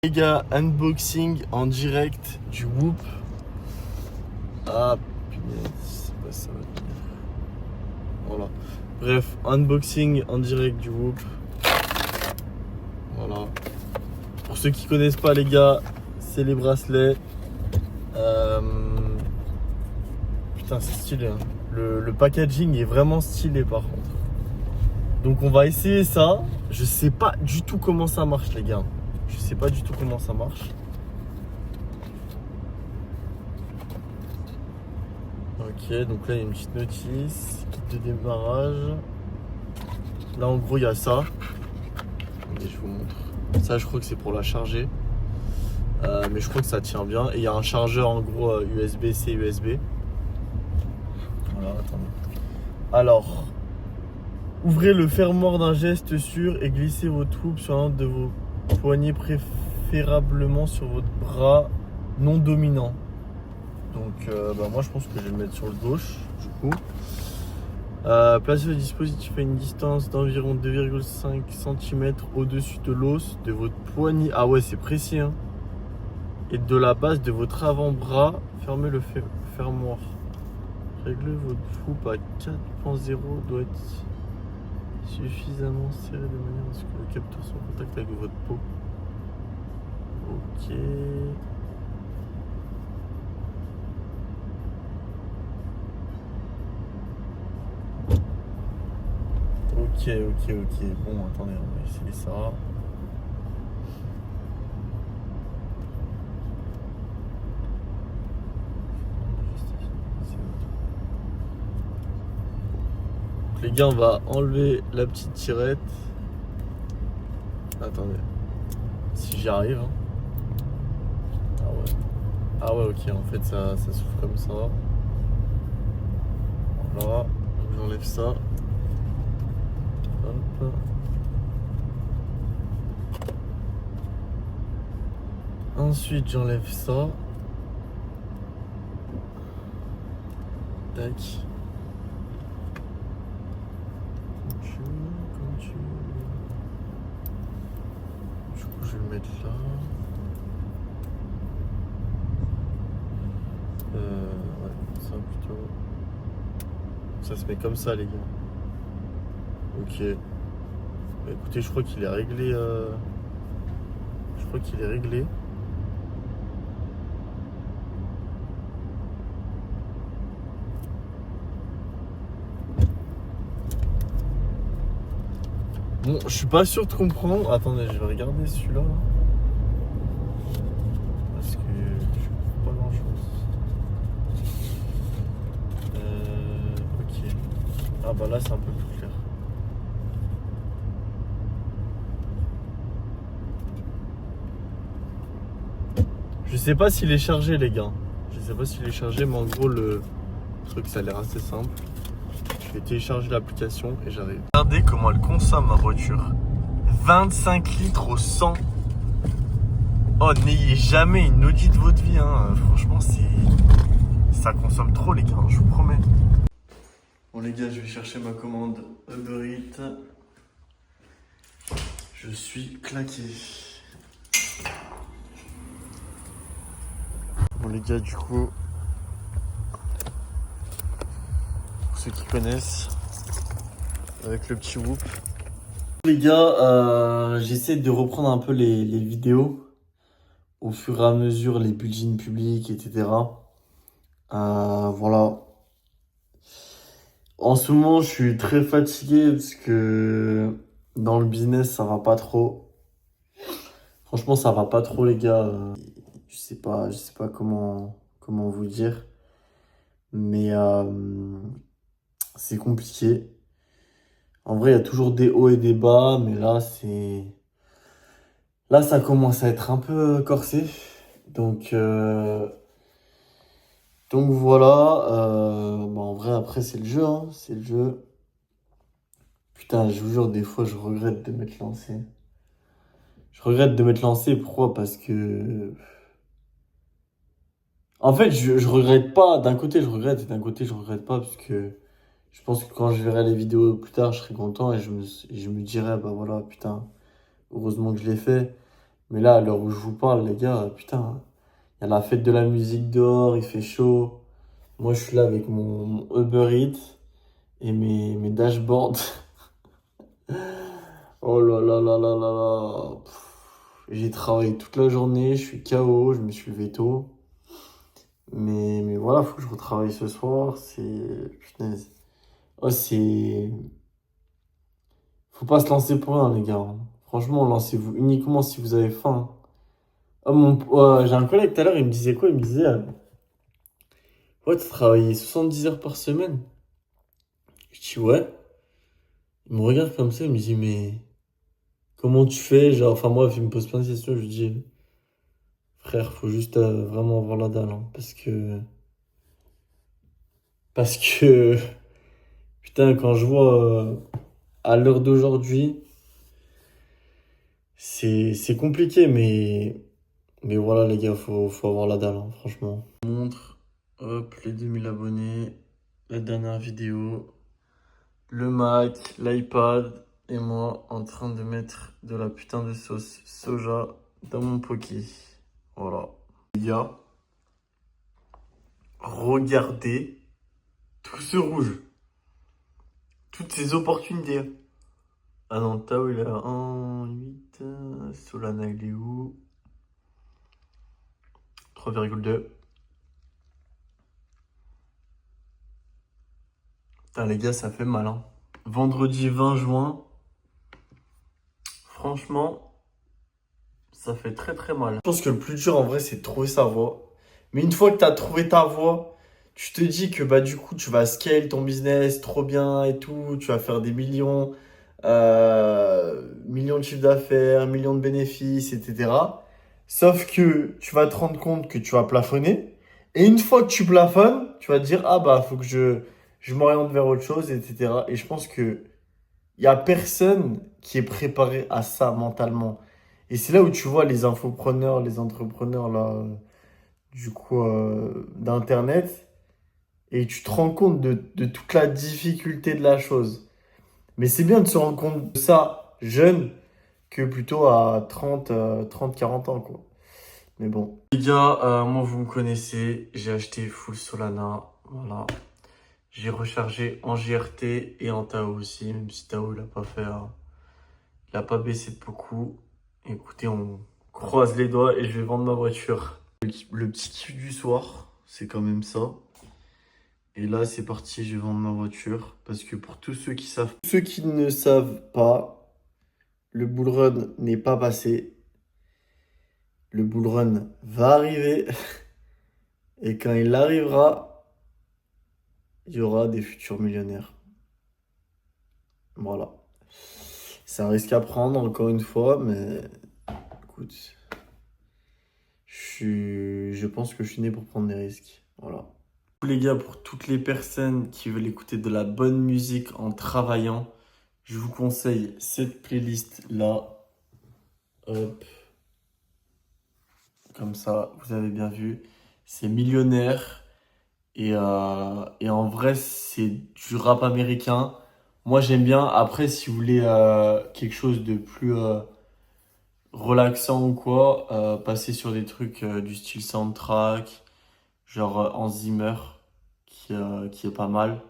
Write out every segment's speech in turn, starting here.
Les gars, unboxing en direct du Whoop. Ah punaise, je sais pas si ça va tenir. Voilà. Bref, unboxing en direct du Whoop. Voilà. Pour ceux qui connaissent pas les gars, c'est les bracelets. Putain, c'est stylé. Hein. Le packaging est vraiment stylé par contre. Donc on va essayer ça. Je sais pas du tout comment ça marche les gars. Je sais pas du tout comment ça marche. Ok, donc là il y a une petite notice, kit de démarrage. Là en gros il y a ça. Attendez, je vous montre. Ça je crois que c'est pour la charger. Mais je crois que ça tient bien. Et il y a un chargeur en gros USB-C, USB. Voilà, attendez. Alors, ouvrez le fermoir d'un geste sûr et glissez vos troupes sur l'un de vos poignets, préférablement sur votre bras non dominant. Donc moi je pense que je vais le mettre sur le gauche du coup. Placez le dispositif à une distance d'environ 2,5 cm au-dessus de l'os de votre poignet. Ah ouais, c'est précis hein. Et de la base de votre avant-bras. Fermez le fermoir. Réglez votre foupe à 4.0 doit être suffisamment serré de manière à ce que le capteur soit en contact avec votre peau. Ok. Ok. Bon, attendez, on va essayer ça. Donc, les gars, on va enlever la petite tirette. Attendez. Si j'y arrive. Hein. Ah ouais. Ah ouais, ok, en fait, ça s'ouvre comme ça. Voilà. Donc, j'enlève ça. Hop. Ensuite, j'enlève ça. Tac. Comme tu veux. Du coup, je vais le mettre là. Ouais, ça plutôt. Ça se met comme ça, les gars. Ok. Bah, écoutez, je crois qu'il est réglé. Je crois qu'il est réglé. Bon, je suis pas sûr de comprendre. Attendez, je vais regarder celui-là. Parce que je comprends pas grand-chose. Ok. Ah bah là, c'est un peu plus clair. Je sais pas s'il est chargé, les gars. Je sais pas s'il est chargé, mais en gros, le truc, ça a l'air assez simple. Je vais télécharger l'application et j'arrive. Regardez comment elle consomme ma voiture. 25 litres au 100. Oh, n'ayez jamais une Audi de votre vie. Hein. Franchement, ça consomme trop, les gars, je vous promets. Bon, les gars, je vais chercher ma commande Uber Eats. Je suis claqué. Bon, les gars, du coup, pour ceux qui connaissent, avec le petit Whoop. Les gars, j'essaie de reprendre un peu les vidéos au fur et à mesure, les buildings publics, etc. Voilà. En ce moment, je suis très fatigué parce que dans le business, ça va pas trop. Franchement, ça va pas trop, les gars. Je sais pas comment vous dire, mais c'est compliqué. En vrai, il y a toujours des hauts et des bas, mais là, ça commence à être un peu corsé. Donc, donc voilà. Bah, en vrai, après, c'est le jeu, hein, c'est le jeu. Putain, je vous jure, des fois, je regrette de m'être lancé. Je regrette de m'être lancé. Pourquoi? Parce que en fait, je regrette pas. D'un côté, je regrette et d'un côté, je regrette pas parce que je pense que quand je verrai les vidéos plus tard, je serai content et je me dirai, bah voilà, putain, heureusement que je l'ai fait. Mais là, à l'heure où je vous parle, les gars, putain, il y a la fête de la musique dehors, il fait chaud. Moi, je suis là avec mon Uber Eats et mes dashboards. Oh là là là là là là. J'ai travaillé toute la journée, je suis KO, je me suis levé tôt. Mais voilà, faut que je retravaille ce soir. C'est. Punaise. Oh, c'est. Faut pas se lancer pour rien, les gars, hein. Franchement, lancez-vous uniquement si vous avez faim. Oh, j'ai un collègue tout à l'heure, il me disait quoi? Il me disait, ouais, tu travaillais 70 heures par semaine. Je dis, ouais. Il me regarde comme ça, il me dit, mais comment tu fais? Genre, enfin, bref, il me pose plein de questions. Je lui dis, frère, faut juste vraiment avoir la dalle, hein, parce que, putain, quand je vois à l'heure d'aujourd'hui, c'est compliqué, mais voilà, les gars, faut avoir la dalle, hein, franchement. Je vous montre, hop, les 2000 abonnés, la dernière vidéo, le Mac, l'iPad et moi en train de mettre de la putain de sauce soja dans mon poké. Voilà. Les gars, regardez tout ce rouge, toutes ces opportunités. Ah non, Tao il est à 1,8, Solana il est où? 3,2. Putain les gars, ça fait mal, hein. Vendredi 20 juin, franchement, ça fait très très mal. Je pense que le plus dur en vrai, c'est de trouver sa voie. Mais une fois que tu as trouvé ta voie, tu te dis que bah du coup, tu vas scale ton business trop bien et tout, tu vas faire des millions, millions de chiffres d'affaires, millions de bénéfices, etc. Sauf que tu vas te rendre compte que tu vas plafonner. Et une fois que tu plafonnes, tu vas te dire, ah bah, faut que je m'oriente vers autre chose, etc. Et je pense que il y a personne qui est préparé à ça mentalement. Et c'est là où tu vois les infopreneurs, les entrepreneurs là, du coup, d'Internet, et tu te rends compte de toute la difficulté de la chose. Mais c'est bien de se rendre compte de ça jeune que plutôt à 40 ans, quoi. Mais bon. Les gars, moi vous me connaissez, j'ai acheté full Solana, voilà. J'ai rechargé en GRT et en Tao aussi, même si Tao il a pas fait, il a pas baissé de beaucoup. Écoutez, on croise les doigts et je vais vendre ma voiture. Le petit kiff du soir, c'est quand même ça. Et là, c'est parti, je vais vendre ma voiture. Parce que pour tous ceux qui savent, ceux qui ne savent pas, le bull run n'est pas passé. Le bull run va arriver. Et quand il arrivera, il y aura des futurs millionnaires. Voilà. C'est un risque à prendre, encore une fois, mais écoute, je pense que je suis né pour prendre des risques. Voilà. Les gars, pour toutes les personnes qui veulent écouter de la bonne musique en travaillant, je vous conseille cette playlist-là. Hop, comme ça, vous avez bien vu. C'est Millionnaire. Et en vrai, c'est du rap américain. Moi, j'aime bien. Après, si vous voulez quelque chose de plus relaxant ou quoi, passer sur des trucs du style soundtrack, genre Hans Zimmer, qui est pas mal.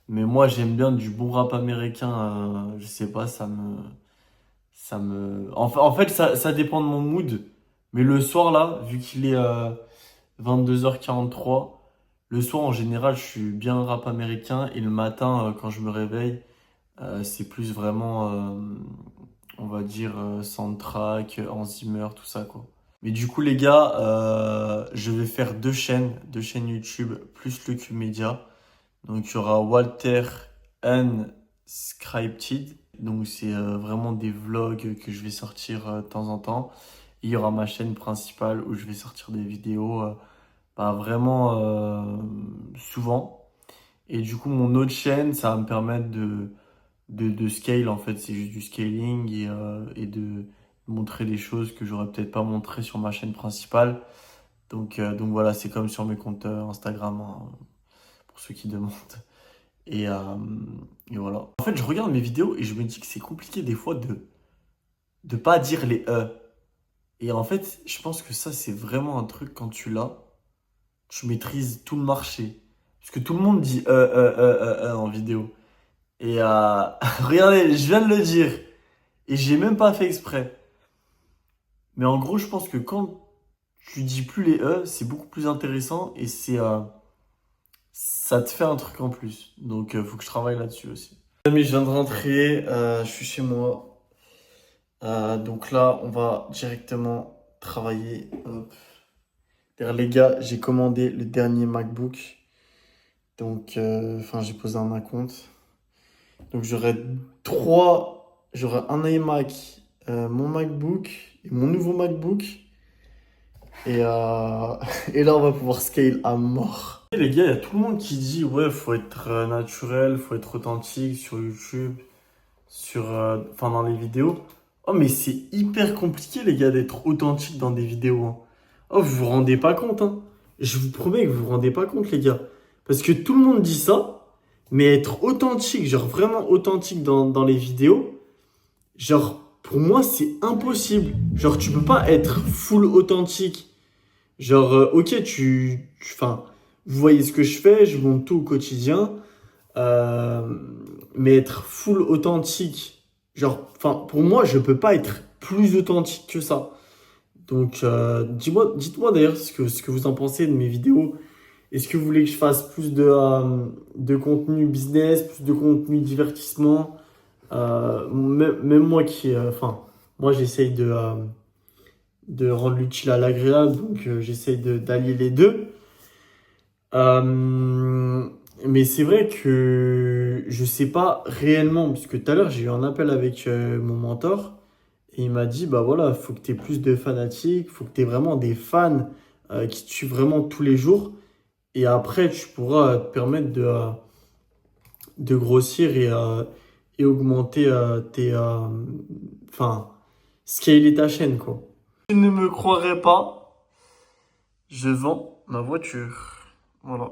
Mais moi, j'aime bien du bon rap américain. Je sais pas, En fait, ça dépend de mon mood. Mais le soir, là, vu qu'il est 22h43, le soir, en général, je suis bien rap américain. Et le matin, quand je me réveille, c'est plus vraiment, on va dire, soundtrack, Hans Zimmer, tout ça, quoi. Mais du coup, les gars, je vais faire deux chaînes YouTube, plus le Cube Media. Donc, il y aura Walter Unscripted. Donc, c'est vraiment des vlogs que je vais sortir de temps en temps. Et il y aura ma chaîne principale où je vais sortir des vidéos bah, vraiment souvent. Et du coup, mon autre chaîne, ça va me permettre de scale. En fait, c'est juste du scaling et de montrer des choses que j'aurais peut-être pas montré sur ma chaîne principale. Donc voilà, c'est comme sur mes comptes Instagram, hein, pour ceux qui demandent. Et, euh, et voilà. En fait, je regarde mes vidéos et je me dis que c'est compliqué des fois de pas dire les E. Et en fait, je pense que ça, c'est vraiment un truc quand tu l'as, tu maîtrises tout le marché. Parce que tout le monde dit en vidéo. Et regardez, je viens de le dire. Et j'ai même pas fait exprès. Mais en gros, je pense que quand tu dis plus les c'est beaucoup plus intéressant et ça te fait un truc en plus. Donc, faut que je travaille là-dessus aussi. Les amis, je viens de rentrer, je suis chez moi. Donc là, on va directement travailler. Hop. D'ailleurs, les gars, j'ai commandé le dernier MacBook. Donc, j'ai posé un compte. Donc, j'aurai un iMac, mon MacBook et mon nouveau MacBook. Et, et là, on va pouvoir scale à mort. Et les gars, il y a tout le monde qui dit, ouais, faut être naturel, faut être authentique sur YouTube, dans les vidéos. Oh, mais c'est hyper compliqué, les gars, d'être authentique dans des vidéos, hein. Oh, vous vous rendez pas compte, hein. Je vous promets que vous vous rendez pas compte, les gars. Parce que tout le monde dit ça, mais être authentique, genre vraiment authentique dans les vidéos, genre, pour moi, c'est impossible. Genre, tu peux pas être full authentique. Genre, ok, vous voyez ce que je fais, je montre tout au quotidien, euh, mais être full authentique, genre, pour moi, je peux pas être plus authentique que ça. Donc, dites-moi d'ailleurs ce que vous en pensez de mes vidéos. Est-ce que vous voulez que je fasse plus de contenu business, plus de contenu divertissement? Même moi moi j'essaye de rendre l'utile à l'agréable, donc j'essaye d'allier les deux. Mais c'est vrai que je sais pas réellement, puisque tout à l'heure j'ai eu un appel avec mon mentor et il m'a dit, bah voilà, faut que tu aies plus de fanatiques, faut que tu aies vraiment des fans qui te suivent vraiment tous les jours et après tu pourras te permettre de grossir et augmenter scaler ta chaîne, quoi. Tu ne me croirais pas, je vends ma voiture. Voilà.